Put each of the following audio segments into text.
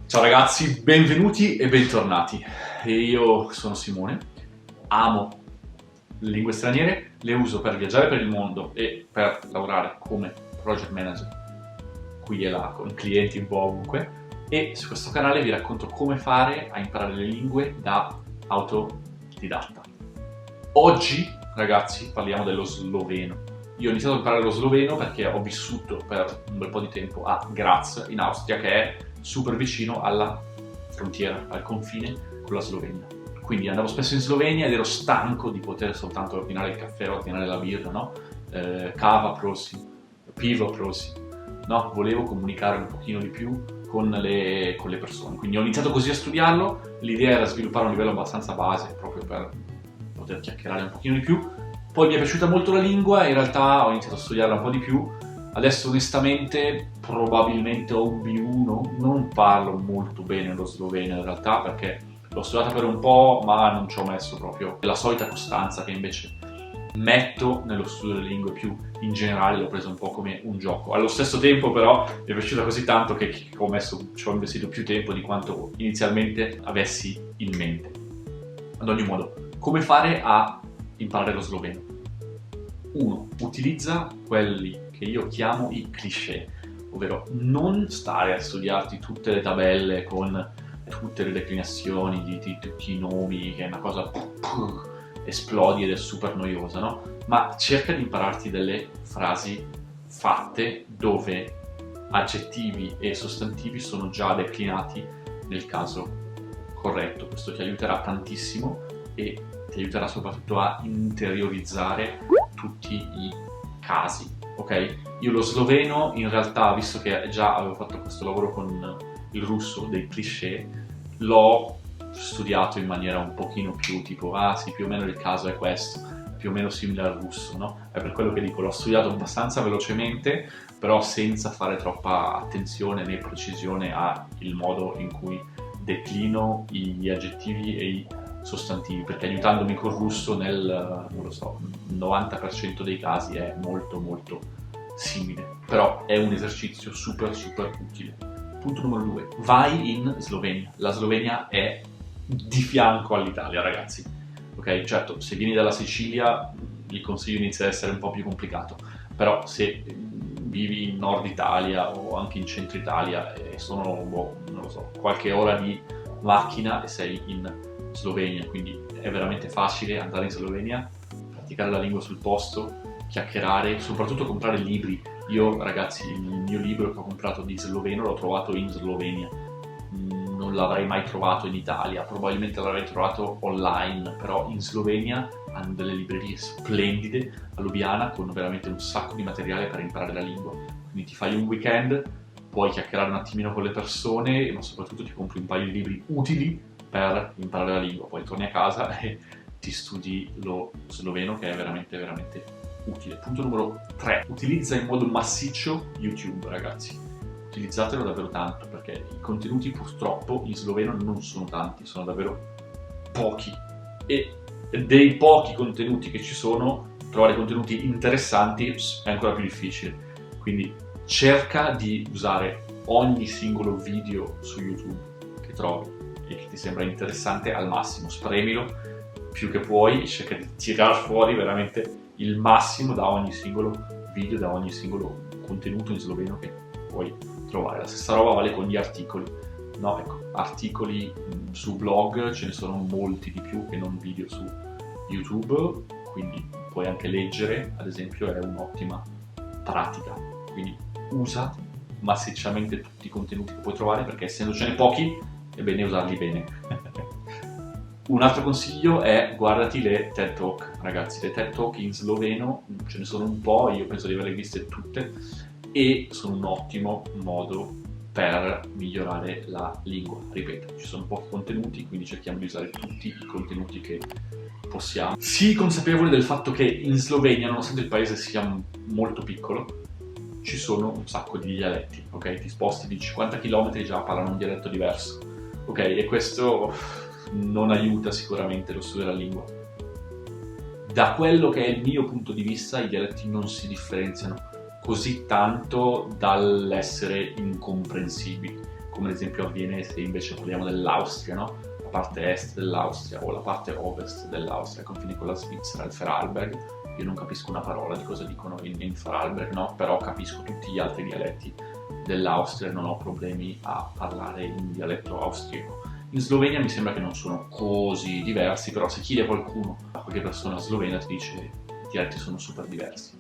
Ciao ragazzi, benvenuti e bentornati. Io sono Simone, amo le lingue straniere, le uso per viaggiare per il mondo e per lavorare come project manager qui e là con clienti un po' ovunque, e su questo canale vi racconto come fare a imparare le lingue da autodidatta. Oggi ragazzi parliamo dello sloveno. Io ho iniziato a imparare lo sloveno perché ho vissuto per un bel po' di tempo a Graz in Austria, che è super vicino alla frontiera, al confine con la Slovenia. Quindi andavo spesso in Slovenia ed ero stanco di poter soltanto ordinare il caffè, ordinare la birra, no? Kava prosim, pivo prosim, no? Volevo comunicare un pochino di più con le persone. Quindi ho iniziato così a studiarlo, l'idea era sviluppare un livello abbastanza base, proprio per poter chiacchierare un pochino di più. Poi mi è piaciuta molto la lingua, in realtà ho iniziato a studiarla un po' di più. Adesso onestamente probabilmente ho un B1, non parlo molto bene lo sloveno in realtà perché l'ho studiata per un po', ma non ci ho messo proprio la solita costanza che invece metto nello studio delle lingue. Più in generale l'ho preso un po' come un gioco. Allo stesso tempo però mi è piaciuta così tanto che ci ho investito più tempo di quanto inizialmente avessi in mente. Ad ogni modo, come fare a imparare lo sloveno? 1. Utilizza quelli che io chiamo i cliché, ovvero non stare a studiarti tutte le tabelle con tutte le declinazioni di tutti i nomi, che è una cosa esplodi ed è super noiosa, no? Ma cerca di impararti delle frasi fatte dove aggettivi e sostantivi sono già declinati nel caso corretto. Questo ti aiuterà tantissimo e ti aiuterà soprattutto a interiorizzare tutti i casi, ok? Io lo sloveno in realtà, visto che già avevo fatto questo lavoro con il russo dei cliché, l'ho studiato in maniera un pochino più tipo, ah sì, più o meno il caso è questo, più o meno simile al russo, no? È per quello che dico, l'ho studiato abbastanza velocemente, però senza fare troppa attenzione né precisione al modo in cui declino gli aggettivi e i sostantivi, perché aiutandomi col russo nel, non lo so, 90% dei casi è molto molto simile, però è un esercizio super super utile. Punto numero 2, vai in Slovenia. La Slovenia è di fianco all'Italia, ragazzi. Ok, certo, se vieni dalla Sicilia il consiglio inizia ad essere un po' più complicato, però se vivi in Nord Italia o anche in Centro Italia sono, non lo so, qualche ora di macchina e sei in Slovenia, quindi è veramente facile andare in Slovenia, praticare la lingua sul posto, chiacchierare, soprattutto comprare libri. Io ragazzi, il mio libro che ho comprato di sloveno l'ho trovato in Slovenia, non l'avrei mai trovato in Italia, probabilmente l'avrei trovato online, però in Slovenia hanno delle librerie splendide a Lubiana con veramente un sacco di materiale per imparare la lingua. Quindi ti fai un weekend, puoi chiacchierare un attimino con le persone, ma soprattutto ti compri un paio di libri utili per imparare la lingua. Poi torni a casa e ti studi lo sloveno, che è veramente veramente utile. Punto numero 3, utilizza in modo massiccio YouTube, ragazzi. Utilizzatelo davvero tanto, perché i contenuti purtroppo in sloveno non sono tanti, sono davvero pochi, e dei pochi contenuti che ci sono, trovare contenuti interessanti è ancora più difficile. Quindi cerca di usare ogni singolo video su YouTube che trovi e che ti sembra interessante al massimo, spremilo più che puoi e cerca di tirar fuori veramente il massimo da ogni singolo video, da ogni singolo contenuto in sloveno che puoi trovare. La stessa roba vale con gli articoli, no? Ecco, articoli su blog ce ne sono molti di più che non video su YouTube, quindi puoi anche leggere, ad esempio, è un'ottima pratica. Quindi usa massicciamente tutti i contenuti che puoi trovare, perché essendocene pochi è bene usarli bene. Un altro consiglio è guardati le TED Talk, ragazzi. Le TED Talk in sloveno ce ne sono un po', io penso di averle viste tutte e sono un ottimo modo per migliorare la lingua. Ripeto, ci sono pochi contenuti, quindi cerchiamo di usare tutti i contenuti che possiamo. Sii consapevole del fatto che in Slovenia, nonostante il paese sia molto piccolo, ci sono un sacco di dialetti, ok? Ti sposti di 50 km già parlano un dialetto diverso, ok? E questo non aiuta sicuramente lo studio della lingua. Da quello che è il mio punto di vista, i dialetti non si differenziano così tanto dall'essere incomprensibili. come ad esempio avviene se invece parliamo dell'Austria, no? La parte est dell'Austria o la parte ovest dell'Austria, confine con la Svizzera, il Vorarlberg. Io non capisco una parola di cosa dicono in Vorarlberg, no? Però capisco tutti gli altri dialetti dell'Austria e non ho problemi a parlare in dialetto austriaco. In Slovenia mi sembra che non sono così diversi, però se chiedi a qualcuno, a qualche persona slovena, ti dice i dialetti sono super diversi.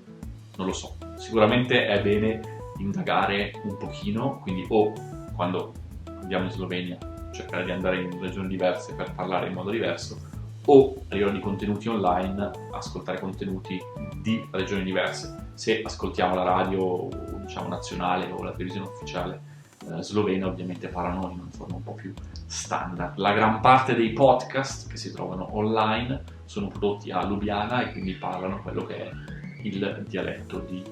Non lo so, sicuramente è bene indagare un pochino, quindi o quando andiamo in Slovenia cercare di andare in regioni diverse per parlare in modo diverso, o a livello di contenuti online ascoltare contenuti di regioni diverse. Se ascoltiamo la radio, diciamo, nazionale o la televisione ufficiale slovena, ovviamente parlano in una forma un po' più standard. La gran parte dei podcast che si trovano online sono prodotti a Lubiana e quindi parlano quello che è il dialetto di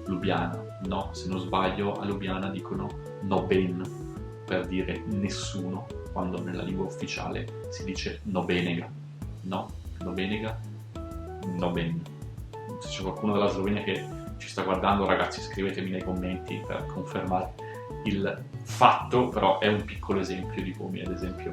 Lubiana. No, se non sbaglio a Lubiana dicono noben per dire nessuno, quando nella lingua ufficiale si dice nobenega. No, nobenega, noben. Se c'è qualcuno della Slovenia che ci sta guardando, ragazzi, scrivetemi nei commenti per confermare il fatto, però è un piccolo esempio di come, ad esempio,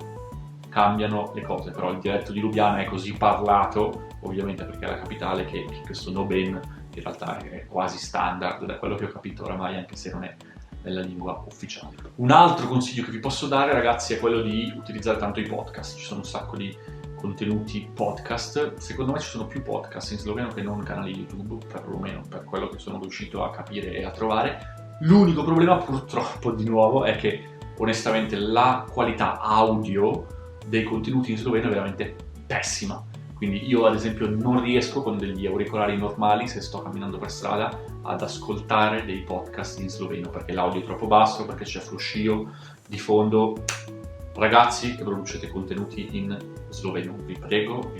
cambiano le cose. Però il dialetto di Lubiana è così parlato, ovviamente perché è la capitale, che questo noben in realtà è quasi standard, da quello che ho capito oramai, anche se non è nella lingua ufficiale. Un altro consiglio che vi posso dare, ragazzi, è quello di utilizzare tanto i podcast. Ci sono un sacco di contenuti podcast. Secondo me ci sono più podcast in sloveno che non canali YouTube, perlomeno per quello che sono riuscito a capire e a trovare. L'unico problema, purtroppo, di nuovo, è che onestamente la qualità audio dei contenuti in sloveno è veramente pessima. Quindi io, ad esempio, non riesco con degli auricolari normali, se sto camminando per strada, ad ascoltare dei podcast in sloveno, perché l'audio è troppo basso, perché c'è fruscio di fondo. Ragazzi che producete contenuti in sloveno, vi prego,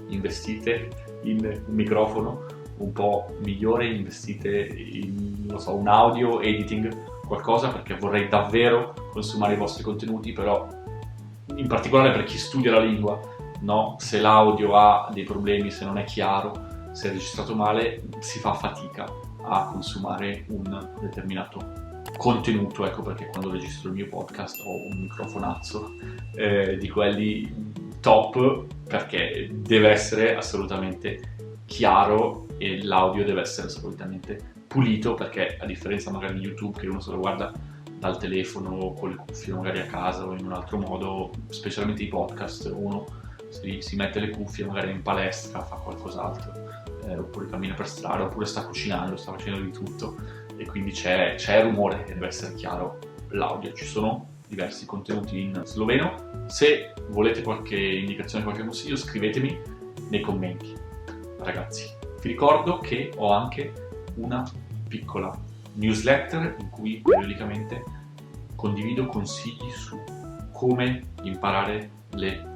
investite in un microfono un po' migliore, investite in, non so, un audio editing, qualcosa, perché vorrei davvero consumare i vostri contenuti, però in particolare per chi studia la lingua, no? Se l'audio ha dei problemi, se non è chiaro, se è registrato male, si fa fatica a consumare un determinato contenuto. Ecco perché quando registro il mio podcast ho un microfonazzo di quelli top, perché deve essere assolutamente chiaro e l'audio deve essere assolutamente pulito, perché a differenza magari di YouTube, che uno se lo guarda dal telefono con le cuffie magari a casa o in un altro modo, specialmente i podcast, uno si mette le cuffie magari in palestra, fa qualcos'altro, oppure cammina per strada, oppure sta cucinando, sta facendo di tutto, e quindi c'è rumore e deve essere chiaro l'audio. Ci sono diversi contenuti in sloveno. Se volete qualche indicazione, qualche consiglio, scrivetemi nei commenti. Ragazzi, vi ricordo che ho anche una piccola newsletter in cui periodicamente condivido consigli su come imparare le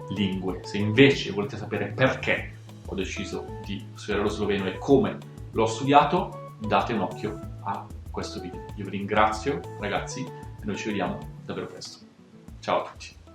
lingue. Se invece volete sapere perché ho deciso di studiare lo sloveno e come l'ho studiato, date un occhio a questo video. Io vi ringrazio, ragazzi, e noi ci vediamo davvero presto. Ciao a tutti.